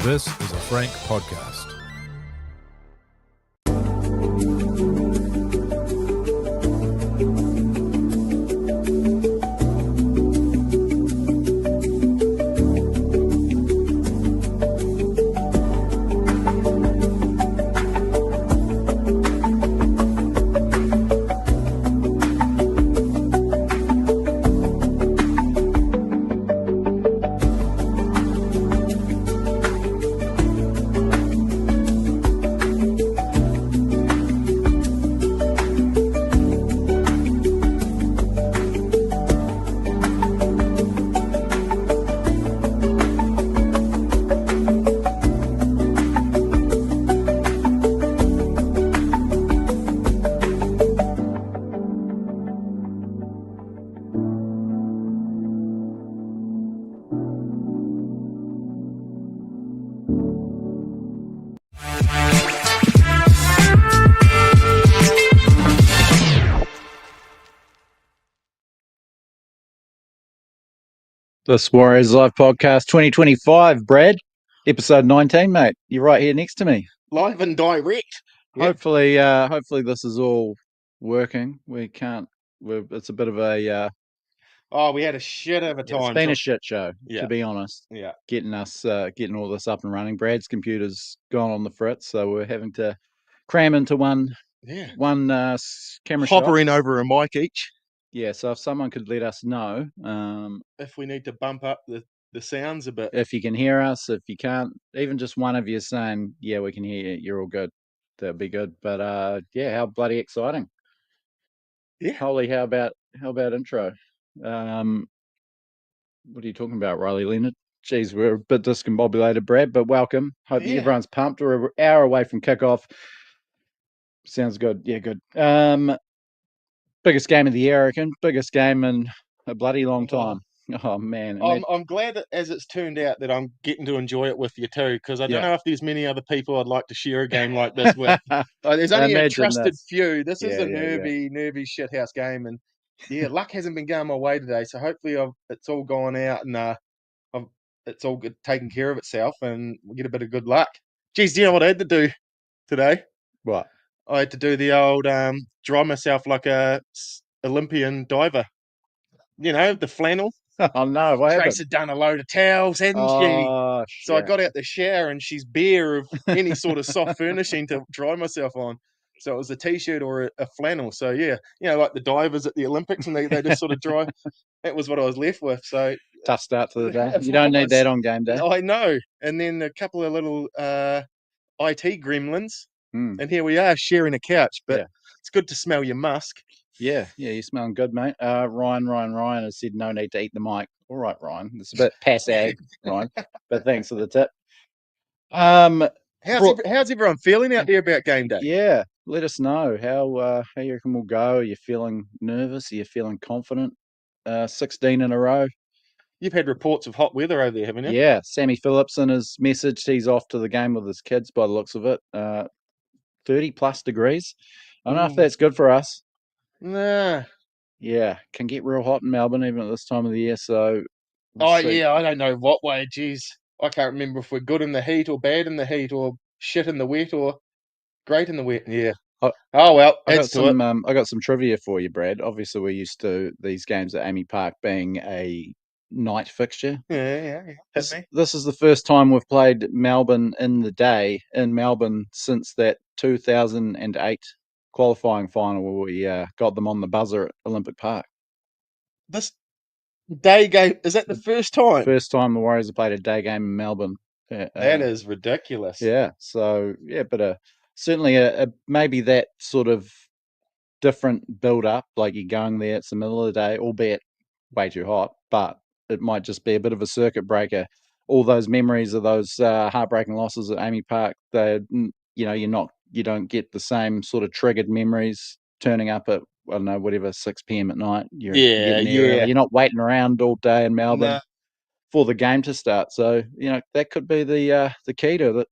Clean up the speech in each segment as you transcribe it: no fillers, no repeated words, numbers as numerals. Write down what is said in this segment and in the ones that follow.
This is a Frank podcast. This Warriors Live Podcast 2025, Brad, episode 19, mate. You're right here next to me. Live and direct. Yep. Hopefully this is all working. It's a bit of a We had a shit of a time. it's been a shit show, Yeah. to be honest. Yeah. Getting all this up and running. Brad's computer's gone on the fritz, so we're having to cram into one camera shot. Hovering over a mic each. Yeah, so if someone could let us know, if we need to bump up the sounds a bit. if you can hear us, if you can't, even just one of you saying, yeah, we can hear you, you're all good. That'd be good. But yeah, how bloody exciting. Yeah. Holy, how about intro? What are you talking about, Riley Leonard? Geez, we're a bit discombobulated, Brad, but welcome. Hope everyone's pumped. We're an hour away from kickoff. Sounds good. Yeah, good. Biggest game of the year, I reckon. Biggest game in a bloody long time. Oh man. I'm glad that as it's turned out that I'm getting to enjoy it with you too, because I don't know if there's many other people I'd like to share a game like this with. There's only a trusted few. This is a nervy shithouse game, and luck hasn't been going my way today. So hopefully it's all gone out and it's all taken care of itself, and we'll get a bit of good luck. Geez, do you know what I had to do today? What? I had to do the old dry myself like a Olympian diver. You know, the flannel. Oh no, what happened? Trace had done a load of towels, hadn't she? So I got out the shower and she's bare of any sort of soft furnishing to dry myself on. So it was a t-shirt or a flannel. So yeah, like the divers at the Olympics, and they just sort of dry. That was what I was left with. So tough start to the day. You don't need that on game day. I know. And then a couple of little IT gremlins. And here we are sharing a couch, but it's good to smell your musk. Yeah, you're smelling good, mate. Ryan has said no need to eat the mic. All right, Ryan. It's a bit passe, Ryan, but thanks for the tip. How's everyone feeling out there about game day? Yeah, let us know how you reckon we'll go. Are you feeling nervous? Are you feeling confident? 16 in a row. You've had reports of hot weather over there, haven't you? Yeah, Sammy Phillipson has messaged he's off to the game with his kids by the looks of it. 30 plus degrees. I don't know if that's good for us. Nah. Yeah, can get real hot in Melbourne even at this time of the year. So. I don't know what way. Geez, I can't remember if we're good in the heat or bad in the heat or shit in the wet or great in the wet. Yeah. Well, I got some trivia for you, Brad. Obviously, we're used to these games at Amy Park being a night fixture. Yeah. This is the first time we've played Melbourne in the day in Melbourne since that 2008 qualifying final where we got them on the buzzer at Olympic Park. This day game, is that the first time? First time the Warriors have played a day game in Melbourne. That is ridiculous. Yeah. So but certainly maybe that sort of different build up, like you're going there, it's the middle of the day, albeit way too hot, but it might just be a bit of a circuit breaker. All those memories of those heartbreaking losses at Amy Park, you don't get the same sort of triggered memories turning up at, I don't know, whatever, 6 p.m. at night. You're not waiting around all day in Melbourne for the game to start. So, that could be the key to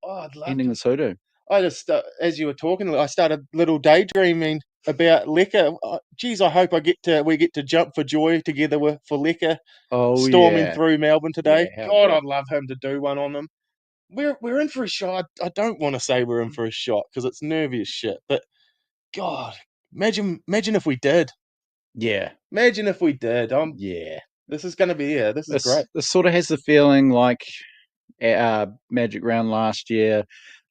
ending this hoodoo. I just, as you were talking, I started little daydreaming about Lecker. Geez, I hope we get to jump for joy together for Lecker storming through Melbourne today. God, I'd love him to do one on them. we're in for a shot. I don't want to say we're in for a shot because it's nervy as shit. But God, imagine if we did. Yeah. Imagine if we did. Yeah. This is going to be This is great. This sort of has the feeling like Magic round last year,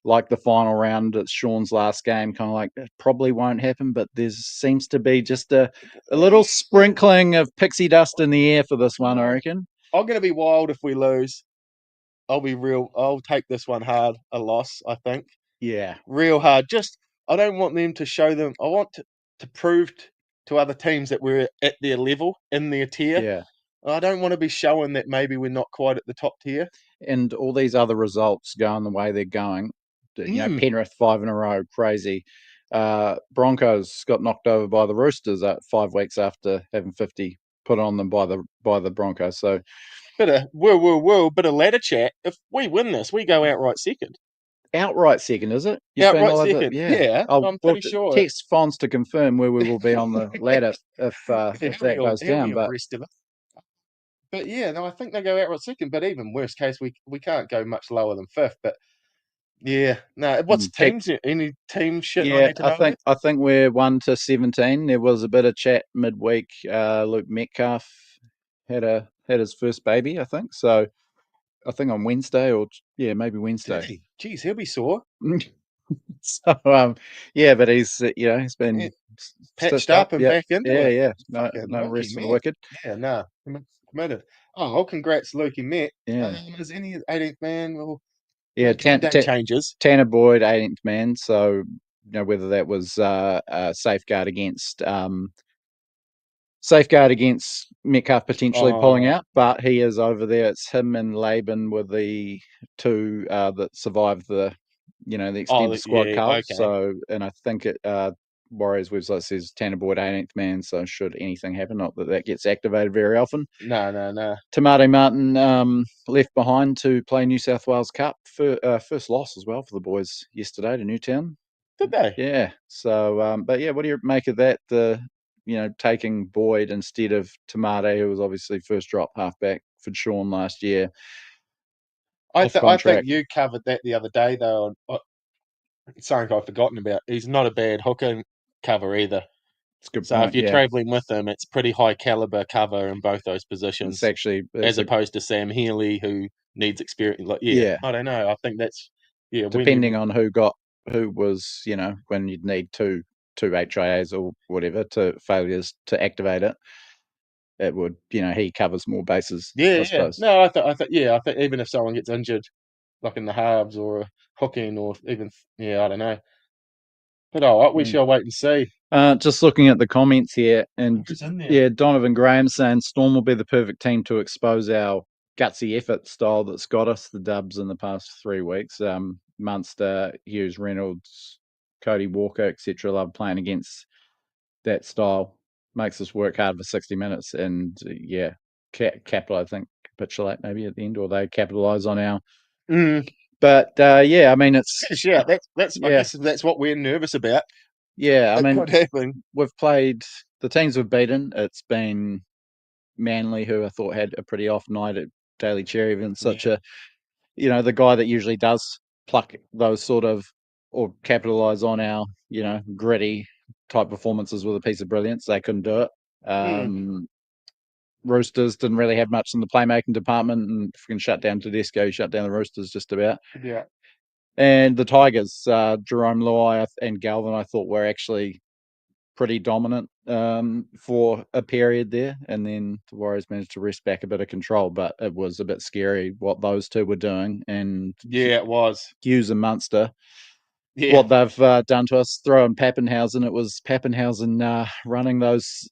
like the final round at Sean's last game, kind of like it probably won't happen, but there seems to be just a little sprinkling of pixie dust in the air for this one, I reckon. I'm going to be wild if we lose. I'll be real. I'll take this one hard, a loss, I think. Yeah. Real hard. I don't want them to show them. I want to prove to other teams that we're at their level, in their tier. Yeah. I don't want to be showing that maybe we're not quite at the top tier. And all these other results going the way they're going. Penrith 5 in a row, crazy. Broncos got knocked over by the Roosters 5 weeks after having 50 put on them by the Broncos. So, bit of ladder chat. If we win this, we go outright second. Outright second, is it? Outright second. Yeah. I'm pretty sure. Text Fonz to confirm where we will be on the ladder if that goes down. But yeah, no, I think they go outright second. But even worst case, we can't go much lower than fifth. But yeah, no. What's teams? Any team shit? Yeah, I think we're 1 to 17. There was a bit of chat midweek. Luke Metcalf had his first baby, I think. So I think on Wednesday maybe Wednesday. Jeez, he'll be sore. So yeah, but he's he's been patched up and back into it. Yeah. No rest for the wicked. Yeah, no, committed. Oh, congrats, Lukey Met. Yeah. Is any 18th man? Well, yeah, changes. Tanner Boyd, 18th man. So whether that was a safeguard against Metcalf potentially pulling out, but he is over there. It's him and Laban were the two that survived the extended squad cull. Okay. So, and I think Warriors website says Tanner Boyd 18th man. So should anything happen, not that gets activated very often. No. Tamate Martin left behind to play New South Wales Cup for first loss as well for the boys yesterday to Newtown. Did they? Yeah. So, but yeah, what do you make of that? Taking Boyd instead of Tamate, who was obviously first drop halfback for Sean last year. I think you covered that the other day, though. Something I've forgotten about. He's not a bad hooker cover either. It's a good so point, if you're travelling with him, it's pretty high caliber cover in both those positions. It's actually opposed to Sam Healy, who needs experience. I don't know. I think that's depending on who was when you'd need two HIAs or whatever to failures to activate it. It would, he covers more bases. I suppose. No, I think even if someone gets injured, like in the halves or hooking or even, I don't know. But we shall wait and see. Just looking at the comments here, and Donovan Graham saying Storm will be the perfect team to expose our gutsy effort style that's got us the dubs in the past 3 weeks. Munster, Hughes, Reynolds, Cody Walker, etc. love playing against that style. Makes us work hard for 60 minutes, and Capital I think capitulate maybe at the end, or they capitalise on our. But I mean it's that's I guess that's what we're nervous about. Yeah, I mean could happen. We've played the teams we've beaten. It's been Manly, who I thought had a pretty off night at Daly Cherry, and such a the guy that usually does pluck those sort of or capitalise on our gritty type performances with a piece of brilliance. They couldn't do it. Roosters didn't really have much in the playmaking department, and if we can shut down Tedesco, shut down the Roosters just about. Yeah. And the Tigers, Jerome Luai and Galvin, I thought were actually pretty dominant for a period there, and then the Warriors managed to wrest back a bit of control, but it was a bit scary what those two were doing. And it was Hughes and Munster. Yeah. What they've done to us, throwing Pappenhausen. It was Pappenhausen running those,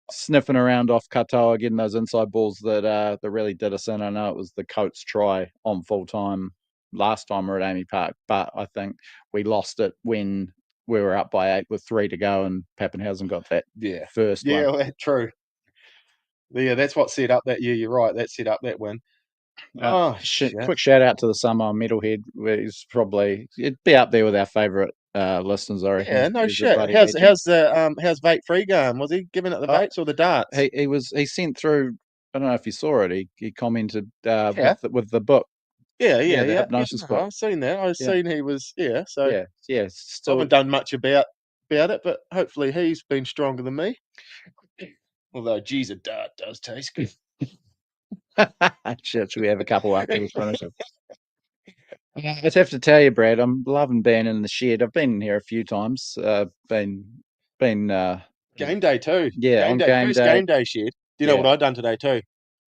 sniffing around off Katoa, getting those inside balls that really did us in. I know it was the Coates try on full time last time we were at Amy Park, but I think we lost it when we were up by 8 with 3 to go, and Pappenhausen got that first one. Yeah, true. Yeah, that's what set up that year. You're right. That set up that win. Quick shout out to the Summer Metalhead. It'd be up there with our favourite listeners, I reckon. Yeah, no shit. How's vape free going? Was he giving it the vapes or the darts? He sent through. I don't know if you saw it. He commented with the book. Yeah. the hypnosis book. I've seen that. I've seen he was. Yeah. So yeah. I Still haven't done much about it, but hopefully he's been stronger than me. Although, geez, it does taste good. Should we have a couple after this finish? I just have to tell you, Brad, I'm loving being in the shed. I've been in here a few times. Been game day too. Yeah, game on day. game First day. game day shed. Do you know what I've done today too?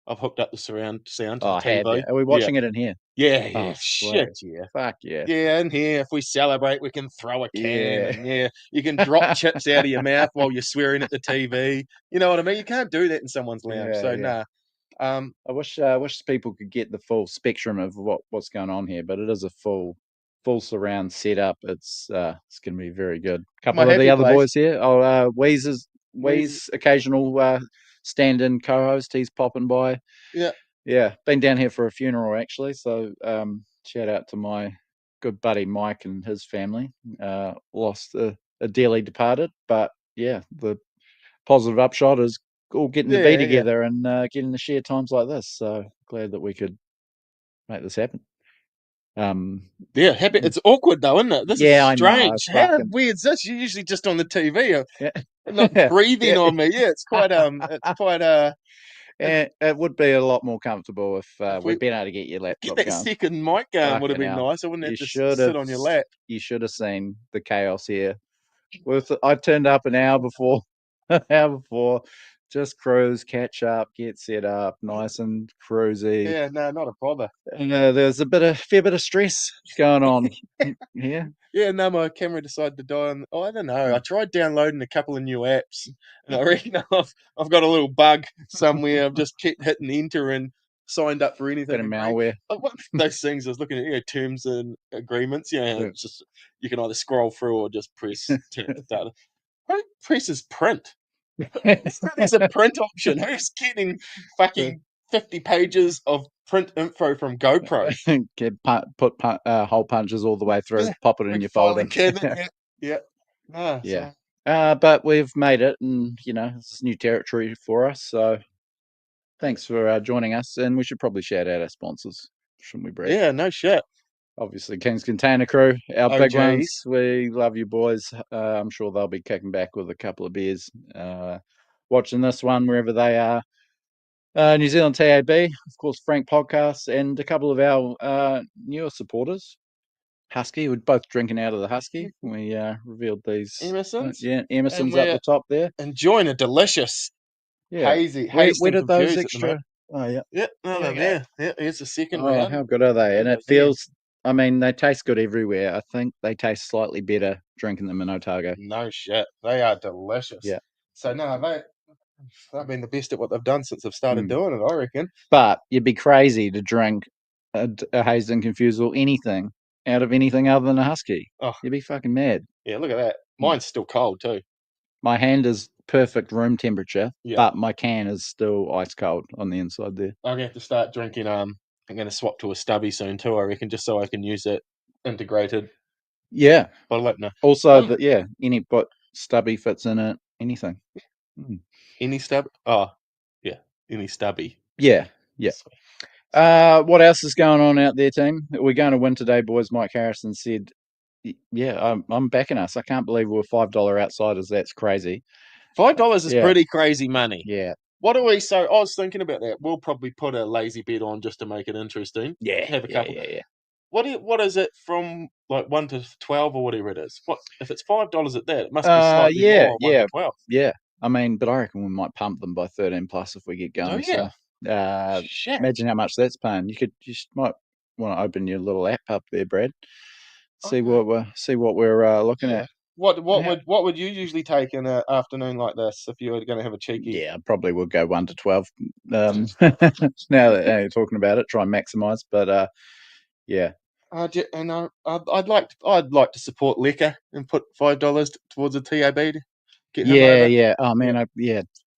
I've hooked up the surround sound to the TV. Have you? Are we watching it in here? Yeah. Shit, yeah. Fuck yeah. Yeah, in here, if we celebrate, we can throw a can, and you can drop chips out of your mouth while you're swearing at the TV. You know what I mean? You can't do that in someone's lounge. Nah. I wish people could get the full spectrum of what's going on here, but it is a full surround setup. It's going to be very good. A couple of the other boys here. Wee's occasional stand-in co-host. He's popping by. Yeah. Been down here for a funeral actually. So shout out to my good buddy Mike and his family. Lost a dearly departed, but yeah, the positive upshot is all getting to be together and getting to share times like this. So glad that we could make this happen. Happy. It's awkward though, isn't it? This is strange. I know. How weird is this? You're usually just on the TV, not breathing on me. Yeah, it's quite it would be a lot more comfortable if we'd been able to get your laptop going. Second mic going would have been nice. I wouldn't have to sit on your lap. You should have seen the chaos here. I turned up an hour before. Just cruise, catch up, get set up, nice and cruisy. Yeah, no, not a bother. There's a fair bit of stress going on. Yeah. Yeah, no, my camera decided to die on. I don't know. I tried downloading a couple of new apps, and I reckon I've got a little bug somewhere. I've just kept hitting enter and signed up for anything. Bit of malware. Those things I was looking at, terms and agreements. It's just you can either scroll through or just press data. Who presses print? There's a print option. Who's getting fucking 50 pages of print info from GoPro? Put hole punches all the way through, pop it in your folder. But we've made it, and this is new territory for us. So thanks for joining us, and we should probably shout out our sponsors, shouldn't we, Brad? Yeah, no shit. Obviously, King's Container Crew, our big ones. We love you, boys. I'm sure they'll be kicking back with a couple of beers, watching this one wherever they are. New Zealand TAB, of course, Frank Podcast, and a couple of our newer supporters. Husky, we're both drinking out of the Husky. We revealed these. Emerson's? Emerson's up the top there. Enjoying a delicious hazy. Where did those extra? Oh, yeah. Yeah, yeah, here's the second round. How good are they? And it feels, they taste good everywhere. I think they taste slightly better drinking them in Otago. No shit. They are delicious. Yeah. So, they've been the best at what they've done since they've started doing it, I reckon. But you'd be crazy to drink a Hazed and Confused or anything out of anything other than a Husky. Oh. You'd be fucking mad. Yeah, look at that. Mine's still cold too. My hand is perfect room temperature, but my can is still ice cold on the inside there. I'm going to have to start drinking. I'm going to swap to a stubby soon too, I reckon, just so I can use it integrated. Yeah. Bottle Also, any stubby fits in it, anything. Any stub? Oh, yeah, any stubby. Yeah. What else is going on out there, team? We're going to win today, boys. Mike Harrison said, I'm backing us. I can't believe we're $5 outsiders. That's crazy. $5 is pretty crazy money. Yeah. What do we? So I was thinking about that. We'll probably put a lazy bet on just to make it interesting. Yeah. Have a couple. Yeah. What is it from like 1 to 12 or whatever it is? What if it's $5 at that? It must be slightly more. 1 to 12. Yeah. But I reckon we might pump them by 13 plus if we get going. Oh, yeah. So, imagine how much that's paying. You might want to open your little app up there, Brad. See what we're looking at. What would you usually take in an afternoon like this if you were going to have a cheeky? Yeah, I probably would go 1 to 12. Now that you're talking about it, try and maximise. But yeah. I'd like to support liquor and put $5 towards a TAB to get him over. Yeah. Oh man,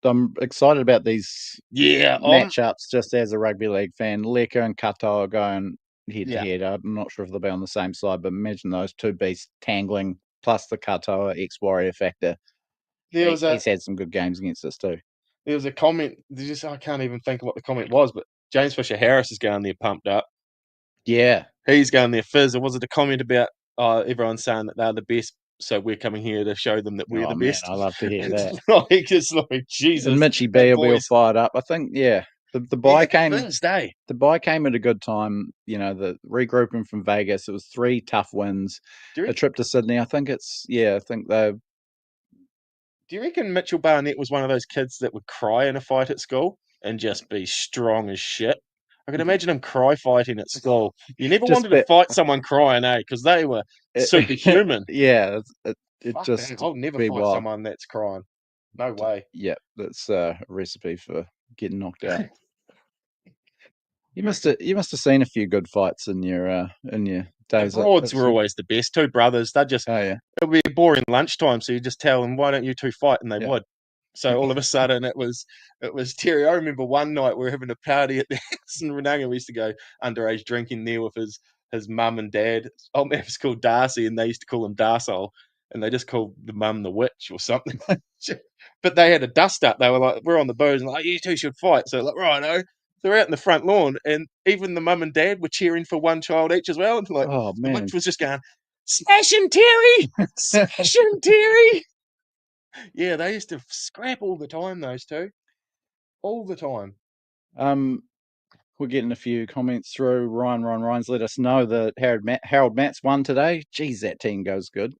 I'm excited about these matchups. Just as a rugby league fan, Liquor and Katoa going head to head. I'm not sure if they'll be on the same side, but imagine those two beasts tangling. Plus the Katoa ex-Warrior factor. He's had some good games against us too. There was a comment. I can't even think of what the comment was, but James Fisher Harris is going there pumped up. Yeah. He's going there. Fizz, or was it a comment about everyone's saying that they're the best, so we're coming here to show them that we're the best? I love to hear that. It's like, Jesus. And Mitchie B will be all fired up. I think, the buy came. Thursday. The buy came at a good time. The regrouping from Vegas. It was 3 tough wins. A trip to Sydney. I think I think they. Do you reckon Mitchell Barnett was one of those kids that would cry in a fight at school and just be strong as shit? I can imagine him cry fighting at school. You never wanted to fight someone crying, because they were superhuman. Yeah, I'll never fight someone that's crying. No way. Yeah, that's a recipe for getting knocked out. You must have seen a few good fights in your days. The Broads were always the best. 2 brothers. They just it would be boring lunchtime, so you just tell them, why don't you 2 fight, and they would. So all of a sudden it was Terry. I remember one night we were having a party at the house in Runanga. We used to go underage drinking there with his mum and dad. Old man was called Darcy, and they used to call him Darsole, and they just called the mum the witch or something. But they had a dust up. They were like, we're on the booze, and like, you 2 should fight. So like, righto. They're out in the front lawn, and even the mum and dad were cheering for one child each as well. And like, the witch was just going, smash him, Terry! Smash him, Terry! Yeah, they used to scrap all the time, those 2. All the time. We're getting a few comments through. Ryan's let us know that Harold Matts won today. Geez, that team goes good.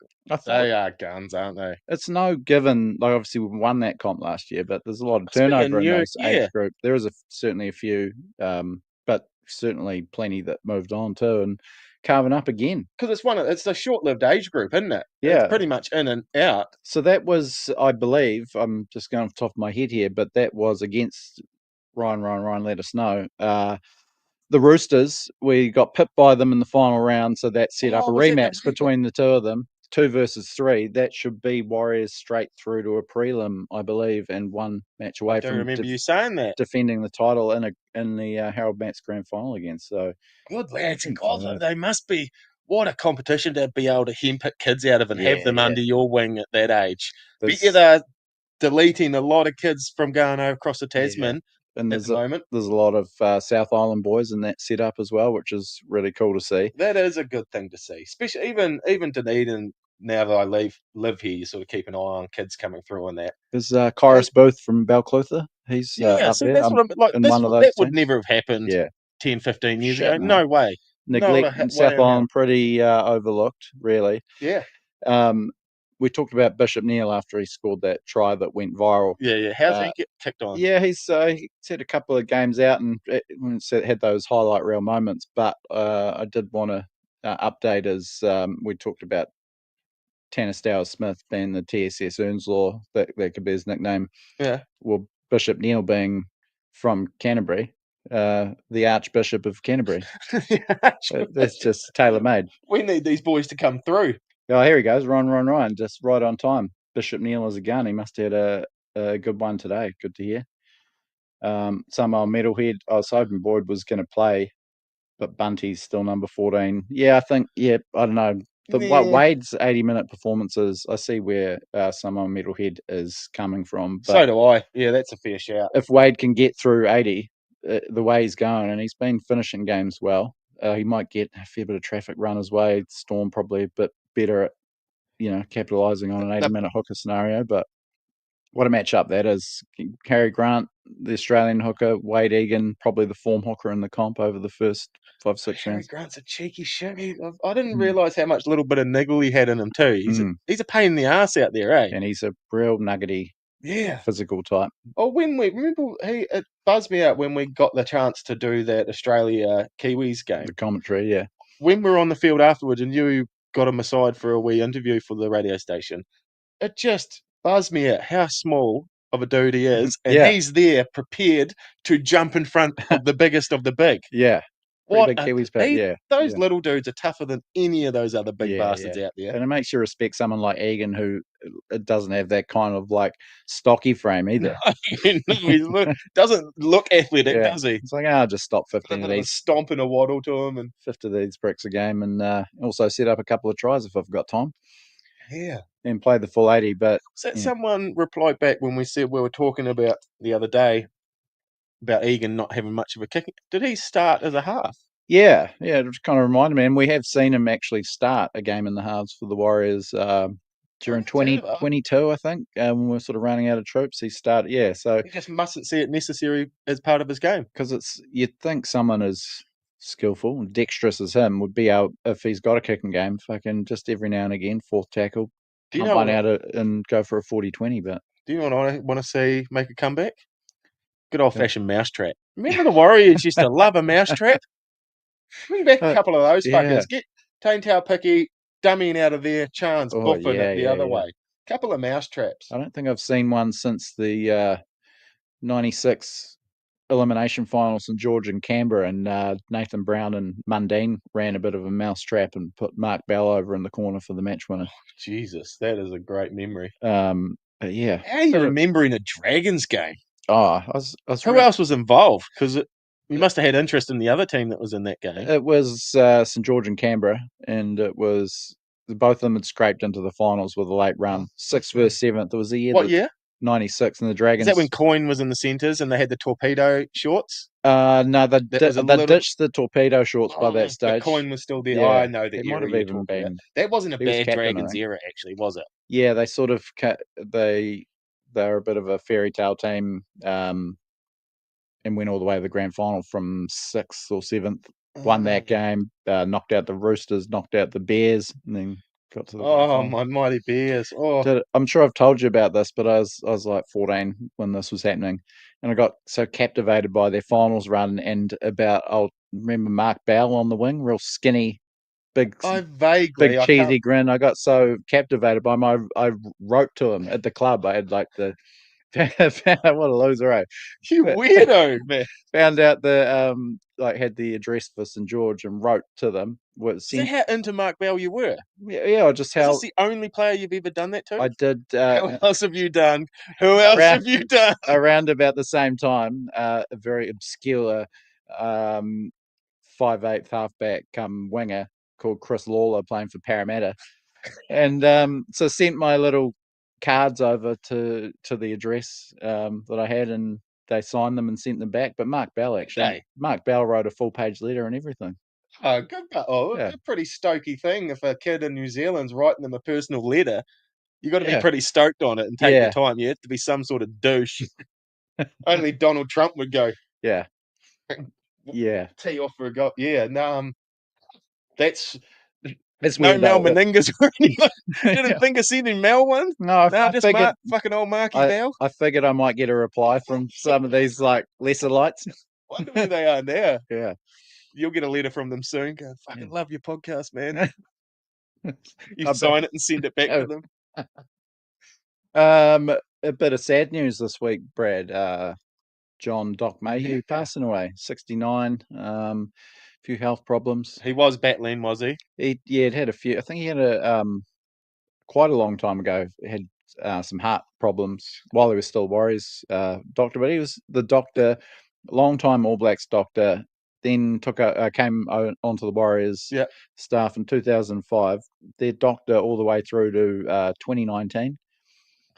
They are guns, aren't they? It's no given. Like, obviously, we won that comp last year, but there's a lot of turnover in those age group. There is certainly a few, but certainly plenty that moved on too and carving up again. Because it's a short-lived age group, isn't it? Yeah, it's pretty much in and out. So that was, I believe, I'm just going off the top of my head here, but that was against Ryan. Let us know. The Roosters, we got pipped by them in the final round, so that set up a rematch between the 2 of them. 2 versus 3. That should be Warriors straight through to a prelim, I believe, and 1 match away from. I remember you saying that, defending the title in the Harold Matts grand final again. So good lads, God, they must be. What a competition to be able to hempick kids out of and have them under your wing at that age. But they're deleting a lot of kids from going over across the Tasman. And there's a lot of South Island boys in that setup as well, which is really cool to see. That is a good thing to see, especially even Dunedin. Now that I live here, you sort of keep an eye on kids coming through and that. There's Kyrus Booth from Balclutha. He's up there. That's what like. That would never have happened 10, 15 years ago. No way. South Island pretty overlooked, really. Yeah. We talked about Bishop Neal after he scored that try that went viral. Yeah. How's he get kicked on? Yeah, he's had a couple of games out and had those highlight reel moments. But I did want to update as we talked about Tanner Stowers-Smith being the TSS Earnslaw. That could be his nickname. Yeah. Well, Bishop Neal being from Canterbury, the Archbishop of Canterbury. That's just tailor-made. We need these boys to come through. Oh, here he goes. Ryan, just right on time. Bishop Neal is a gun. He must have had a good one today. Good to hear. Some metalhead. I was hoping Boyd was going to play, but Bunty's still number 14. Yeah, I think, I don't know. Wade's 80-minute performances, I see where some metalhead is coming from. But so do I. Yeah, that's a fair shout. If Wade can get through 80, the way he's going, and he's been finishing games well, he might get a fair bit of traffic run his way. Storm probably a bit better at, capitalising on an 80-minute hooker scenario. But what a matchup that is. Harry Grant, the Australian hooker, Wade Egan, probably the form hooker in the comp over the first 5-6 rounds. Harry Grant's a cheeky shit. I didn't realise how much little bit of niggle he had in him too. He's a pain in the ass out there, eh? And he's a real nuggety, physical type. Oh, it buzzed me out when we got the chance to do that Australia Kiwis game. The commentary, yeah. When we were on the field afterwards and you got him aside for a wee interview for the radio station, it just buzzed me out how small of a dude he is, and he's there prepared to jump in front of the biggest of the big. Yeah. What big Kiwis, those little dudes are tougher than any of those other big bastards out there. And it makes you respect someone like Egan, who doesn't have that kind of stocky frame either. No, he doesn't look athletic, does he? It's like, I'll just stop 15 of these. Stomping a waddle to him and 50 of these bricks a game, and also set up a couple of tries if I've got time. Yeah. And play the full 80. But someone replied back when we were talking about the other day about Egan not having much of a kick. Did he start as a half? Yeah, it kind of reminded me, and we have seen him actually start a game in the halves for the Warriors during 2022, I think, when we're sort of running out of troops. He started, so he just mustn't see it necessary as part of his game, because you'd think someone as skillful and dexterous as him would be able, if he's got a kicking game, fucking just every now and again, fourth tackle, pump one out and go for a 40-20. But do you know what I want to see make a comeback? Good old-fashioned mousetrap. Remember the Warriors used to love a mousetrap? Bring back a couple of those fuckers. Get Taintau Picky, dummying out of there, Chance, buffing it the other way. Couple of mousetraps. I don't think I've seen one since the 96 elimination final, St George and Canberra, and Nathan Brown and Mundine ran a bit of a mousetrap and put Mark Bell over in the corner for the match winner. Oh, Jesus, that is a great memory. But yeah. How are you remembering a Dragons game? Oh, who else was involved? Because you must have had interest in the other team that was in that game. It was St George and Canberra, and it was both of them had scraped into the finals with a late run. 6th versus 7th. It was the year. What year? 96, and the Dragons. Is that when Coyne was in the centres and they had the torpedo shorts? No, they ditched the torpedo shorts by that stage. But Coyne was still there. Yeah, I know that it might have even been. That wasn't a bad Dragons era, actually, was it? Yeah, they sort of they were a bit of a fairy tale team, and went all the way to the grand final from 6th or 7th. Won that game, knocked out the Roosters, knocked out the Bears, and then got to the my mighty Bears. I'm sure I've told you about this, but I was like 14 when this was happening, and I got so captivated by their finals run and I'll remember Mark Bell on the wing, real skinny, big cheesy grin. I got so captivated by him, I wrote to him at the club. I had like what a loser, eh? You weirdo, man. Found out the had the address for St George and wrote to them. Is that how into Mark Bell you were? Yeah, just how. Is this the only player you've ever done that to? I did. Who else have you done? Around about the same time, a very obscure 5'8" halfback come winger called Chris Lawler playing for Parramatta, and so sent my little cards over to the address that I had, and they signed them and sent them back. But Mark Bell wrote a full-page letter and everything. Oh, good. It's a pretty stokey thing. If a kid in New Zealand's writing them a personal letter, you got to be pretty stoked on it and take the time. You have to be some sort of douche. Only Donald Trump would go. Yeah. Tee off for a go. Yeah. No. That's no Mel Meningas or anything. Didn't think of sending Mel one. No, just fucking old Marky Bell. I figured I might get a reply from some of these like lesser lights. Wonder where they are now. Yeah. You'll get a letter from them soon. Go, fucking love your podcast, man. You sign it and send it back to them. A bit of sad news this week, Brad. John Doc Mayhew passing away, 69. Few health problems. He was battling, was he? He'd had a few. I think he had quite a long time ago. He had some heart problems while he was still Warriors doctor, but he was the doctor, long-time All Blacks doctor. Then came onto the Warriors staff in 2005. Their doctor all the way through to 2019.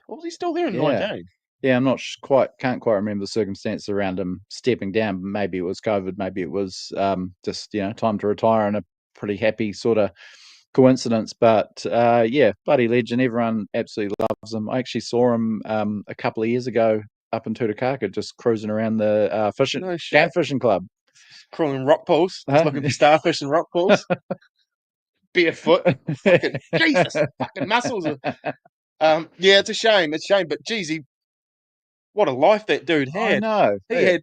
Was he still there in 19? Yeah, can't quite remember the circumstances around him stepping down. Maybe it was COVID. Maybe it was just time to retire, and a pretty happy sort of coincidence. But bloody legend. Everyone absolutely loves him. I actually saw him a couple of years ago up in Tutakaka, just cruising around the game fishing club. Crawling rock pools, looking for starfish and rock pools. Barefoot. Fucking Jesus, fucking muscles. It's a shame. But geez, what a life that dude had. I know. He had,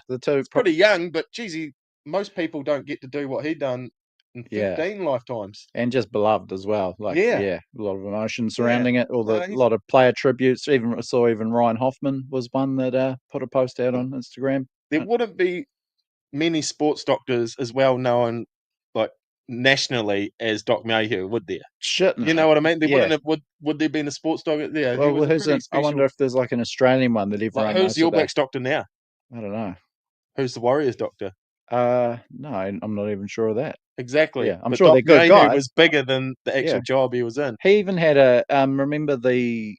the two pretty young, but geez, most people don't get to do what he done in 15 lifetimes. And just beloved as well. A lot of emotion surrounding it. A lot of player tributes. Even Ryan Hoffman was one that put a post out on Instagram. There wouldn't be many sports doctors as well known, like nationally, as Doc Mayhew, would there? Shouldn't. You know what I mean? Would there been a sports doctor there? Well, I wonder if there's like an Australian one that everyone knows. Who's the All Blacks doctor now? I don't know. Who's the Warriors doctor? No, I'm not even sure of that. Exactly. Yeah, I'm sure they're good guys. He was bigger than the actual job he was in. He even had remember the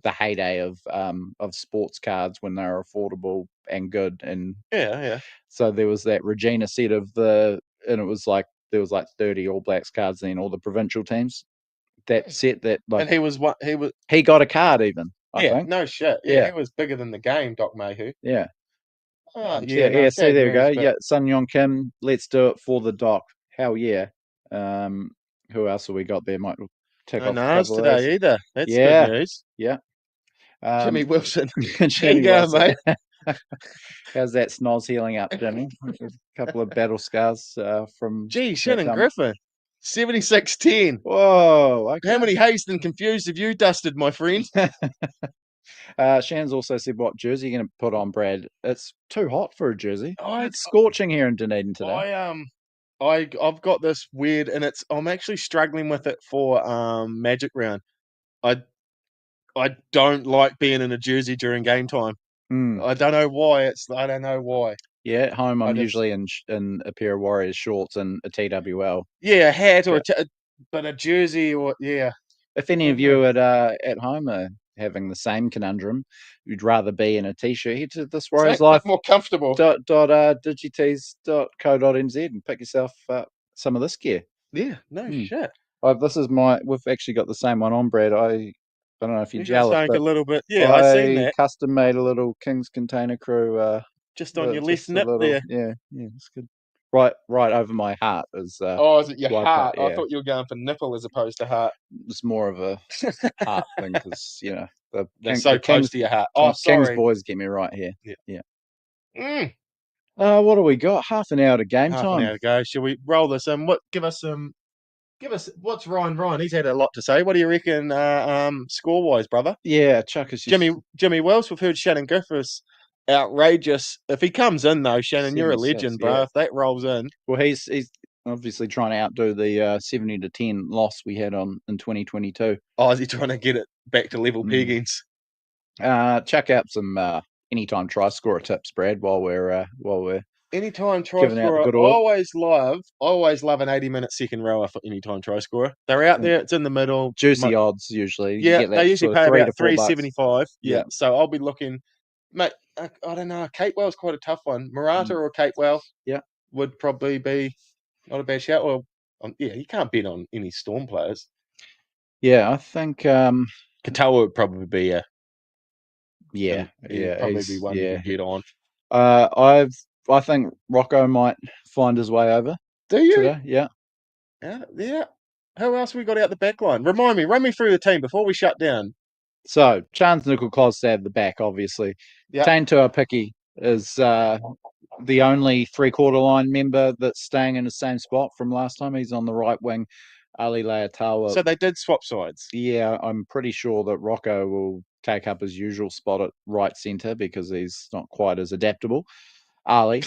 heyday of sports cards when they were affordable and good, and yeah. So there was that Regina set of the and it was like there was like 30 All Blacks cards then, all the provincial teams. That set that like, and he was he got a card even. I think. No shit. Yeah, he was bigger than the game, Doc Mayhew. Yeah. Oh, So there we go. Yeah, Sun Yong Kim. Let's do it for the Doc. Hell yeah. Who else have we got there? Might take off a couple today of those. either. That's good news. Yeah. Jimmy Wilson. Jimmy Wilson. Mate. How's that snoz healing up, Jimmy? A couple of battle scars from. Gee, Shannon Griffin. 76-10. Whoa. Okay. How many hazed and confused have you dusted, my friend? Shannon's also said, what jersey are you going to put on, Brad? It's too hot for a jersey. It's scorching here in Dunedin today. I've got this weird, and I'm actually struggling with it for Magic Round. I don't like being in a jersey during game time. I don't know why. I don't know why. Yeah, at home I'm usually in a pair of Warriors shorts and a TWL. Yeah, a hat but a jersey or If any of you at home are having the same conundrum, you'd rather be in a t-shirt, head to this Warriors Life more comfortable. digitees.co.nz and pick yourself some of this gear. Yeah, no shit. This is we've actually got the same one on, Brad. I don't know if you're jealous, but a little bit. Yeah, I seen that. Custom made a little King's Container Crew. Just on your left nip there. Yeah, it's good. Right over my heart is. Is it your heart? Yeah. I thought you were going for nipple as opposed to heart. It's more of a heart thing because they're so close to your heart. King's boys get me right here. Yeah. What do we got? Half an hour to game time. Half an hour to go. Shall we roll this in? Give us what's Ryan? He's had a lot to say. What do you reckon, score wise, brother? Yeah, Chuck is Jimmy Wells. We've heard Shannon Griffiths. Outrageous. If he comes in though, Shannon, you're a legend, bro. If that rolls in. Well, he's obviously trying to outdo the 70-10 loss we had in 2022. Oh, is he trying to get it back to level peggings? Chuck out some anytime try scorer tips, Brad, while we're anytime try scorer. I always love an 80-minute second rower for anytime try scorer. They're out there, it's in the middle. Juicy odds usually. Yeah, they usually pay about $3.75. Yeah. So I'll be looking. Mate, I don't know. Capewell's quite a tough one. Murata or Capewell would probably be not a bad shout. Well, you can't bet on any Storm players. Yeah, I think Katoa would probably be probably be one you can get on. I think Rocco might find his way over. Do you? Today. Yeah. Yeah. Who else we got out the back line? Run me through the team before we shut down. So, Chance Nickel Klostad, the back, obviously. Yep. Tane Tuapiki is the only three-quarter line member that's staying in the same spot from last time. He's on the right wing. Ali Leatawa. So they did swap sides? Yeah, I'm pretty sure that Rocco will take up his usual spot at right centre because he's not quite as adaptable. Ali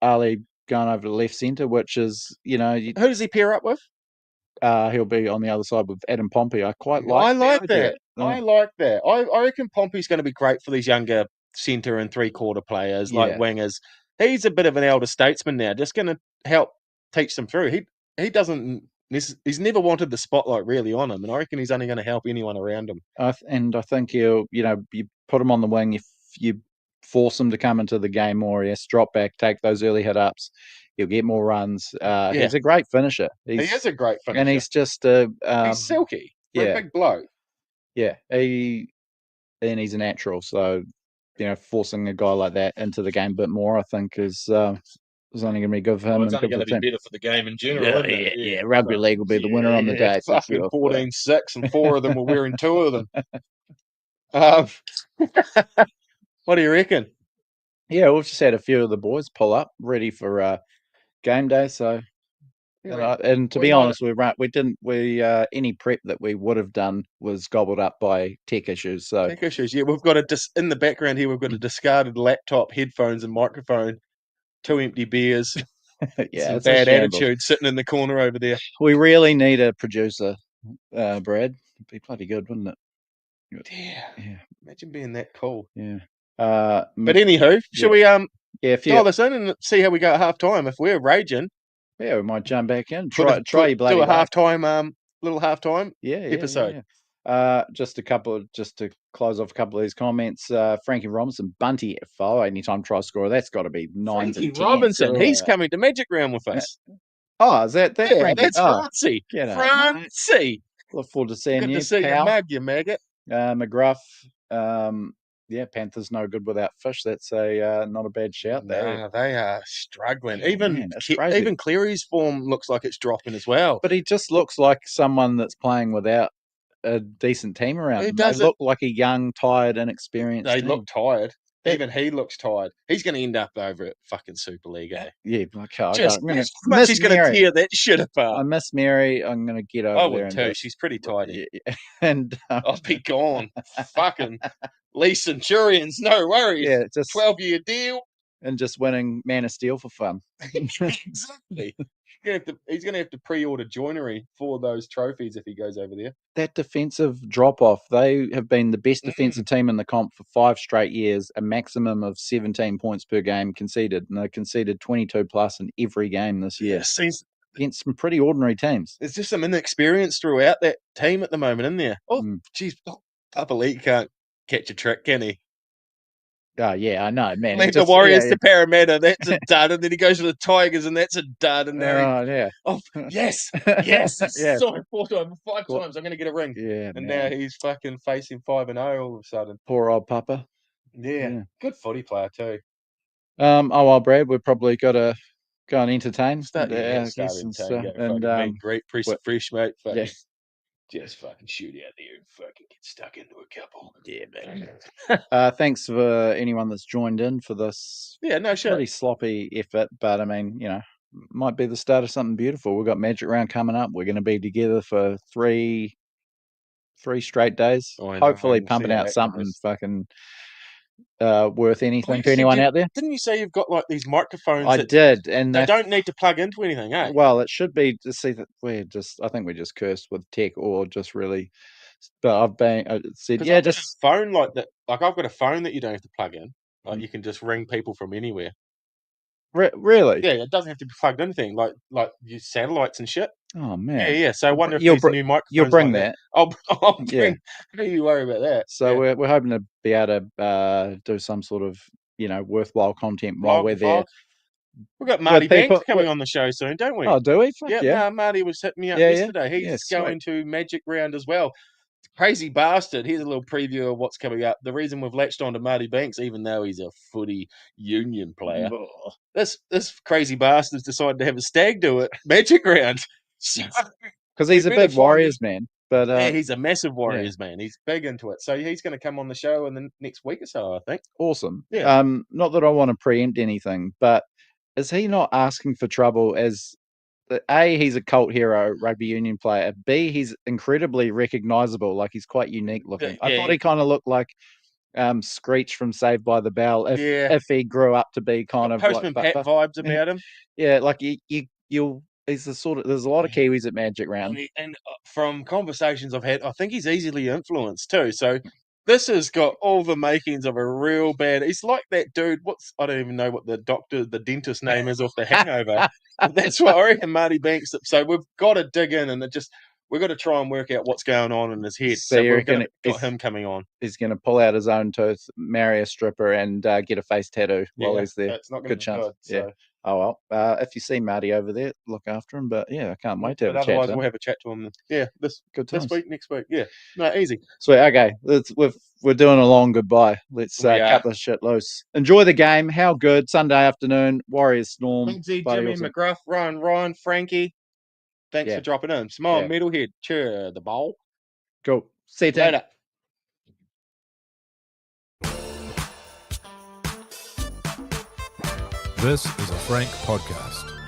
going over to left centre, which is, who does he pair up with? He'll be on the other side with Adam Pompey. I like that. I like that. I reckon Pompey's going to be great for these younger centre and three-quarter players like wingers. He's a bit of an elder statesman now, just going to help teach them through. He doesn't. He's never wanted the spotlight really on him, and I reckon he's only going to help anyone around him. And I think you put him on the wing if you force him to come into the game more. Yes, drop back, take those early hit ups. He'll get more runs. He's a great finisher. He is a great finisher, and he's just he's silky. A big bloke. Yeah, he's a natural. So forcing a guy like that into the game a bit more, I think is only going to be good for him. It's only going to be better for the game in general. Yeah, rugby league will be the winner on the day. Fucking 14-6, and 4 of them were wearing 2 of them. What do you reckon? Yeah, we've just had a few of the boys pull up, ready for game day. So, and to be honest, any prep that we would have done was gobbled up by tech issues. So tech issues, yeah. We've got in the background here. We've got a discarded laptop, headphones, and microphone. 2 empty beers. Yeah, it's bad attitude sitting in the corner over there. We really need a producer, Brad. It'd be bloody good, wouldn't it? Yeah. Imagine being that cool. Yeah. But anywho, shall we dial this in and see how we go at half time? If we're raging, we might jump back in. Try your bloody do a half time little half time episode. Yeah. Just to close off a couple of these comments. Frankie Robinson, Bunty at 5, anytime try scorer. That's got to be 9s and 10s. Frankie Robinson, he's coming to Magic Round with us. Oh, is that Yeah, Frankie? that's Francie. Francie. Look forward to seeing you. Good to see you, mug, you maggot. McGruff. Panthers no good without Fish. That's not a bad shout there. No, they are struggling. Even Cleary's form looks like it's dropping as well. But he just looks like someone that's playing without a decent team around him. They look like a young, tired, inexperienced team. Look tired. Even he looks tired. He's going to end up over at fucking Super League, eh? Yeah, okay. He's going to tear that shit apart. I miss Mary. I'm going to get over there. I would too. She's pretty tidy. Yeah. And I'll be gone. Fucking Lee Centurions, no worries. Yeah, just 12-year deal. And just winning Man of Steel for fun. Exactly. He's going to have to pre-order joinery for those trophies if he goes over there. That defensive drop-off, they have been the best defensive team in the comp for 5 straight years, a maximum of 17 points per game conceded. And they conceded 22 plus in every game this year. Against some pretty ordinary teams. There's just some inexperience throughout that team at the moment, isn't there? Oh, geez, Papa Lee can't catch a trick, can he? Oh, yeah, I know, man. Leave the Warriors to Parramatta, that's a dud. And then he goes to the Tigers, and that's a dud. And now yes. Yeah. Sorry, 4 times, 5 times, I'm going to get a ring. Yeah, and now he's fucking facing 5-0 all of a sudden. Poor old Papa. Yeah. Good footy player too. Brad, we've probably got to go and entertain. Start and great piece of fresh, mate. Just fucking shoot out there and fucking get stuck into a couple. Yeah, man. Thanks for anyone that's joined in for this. Yeah, no shit. Pretty sloppy effort, but I mean, might be the start of something beautiful. We've got Magic Round coming up. We're going to be together for three straight days. Hopefully pumping out something fucking worth anything to anyone out there. Didn't you say you've got like these microphones? I did, and they don't need to plug into anything, eh? Well, it should be to see that I think we're just cursed with tech, or just really. But I've said, yeah, just a phone like that. Like I've got a phone that you don't have to plug in. Like you can just ring people from anywhere. Really? Yeah, it doesn't have to be plugged in anything. Like use satellites and shit. Oh man. Yeah. So I wonder if there's new microphones. You'll bring that. I'll bring. Yeah. Don't you worry about that. So we're hoping to be able to do some sort of worthwhile content while we're there. We've got Marty Banks coming on the show soon, don't we? Oh, do we? Yeah. Marty was hitting me up yesterday. He's going to Magic Round as well. Crazy bastard. Here's a little preview of what's coming up. The reason we've latched on to Marty Banks, even though he's a footy union player, this crazy bastard's decided to have a stag do it. Magic Round. Because he's a big Warriors man. But he's a massive Warriors man. He's big into it. So he's going to come on the show in the next week or so, I think. Awesome. Yeah. Not that I want to preempt anything, but is he not asking for trouble as A, he's a cult hero rugby union player. B, he's incredibly recognizable. Like he's quite unique looking. I thought he kind of looked like Screech from Saved by the Bell if he grew up to be kind of Postman Pat vibes about him. Yeah, like you'll he's the sort of there's a lot of Kiwis at Magic Round. And from conversations I've had, I think he's easily influenced too. So this has got all the makings of a real bad. He's like that dude. I don't even know what the dentist name is off The Hangover. That's what I reckon, Marty Banks. So we've got to dig in and we've got to try and work out what's going on in his head. So we're going to got him coming on. He's going to pull out his own tooth, marry a stripper, and get a face tattoo while he's there. It's not good chance. Good, so. Oh well. If you see Marty over there, look after him. But yeah, I can't wait to have a chat. Otherwise, we'll have a chat to him. Yeah, this week, next week. Yeah, no, easy. Sweet. Okay, we're doing a long goodbye. Let's cut this shit loose. Enjoy the game. How good? Sunday afternoon. Warriors Storm. Lindsay, Jimmy, McGruff, Ryan, Frankie. Thanks for dropping in. Smile, Metalhead. Cheer the ball. Cool. See you later. This is a Frank podcast.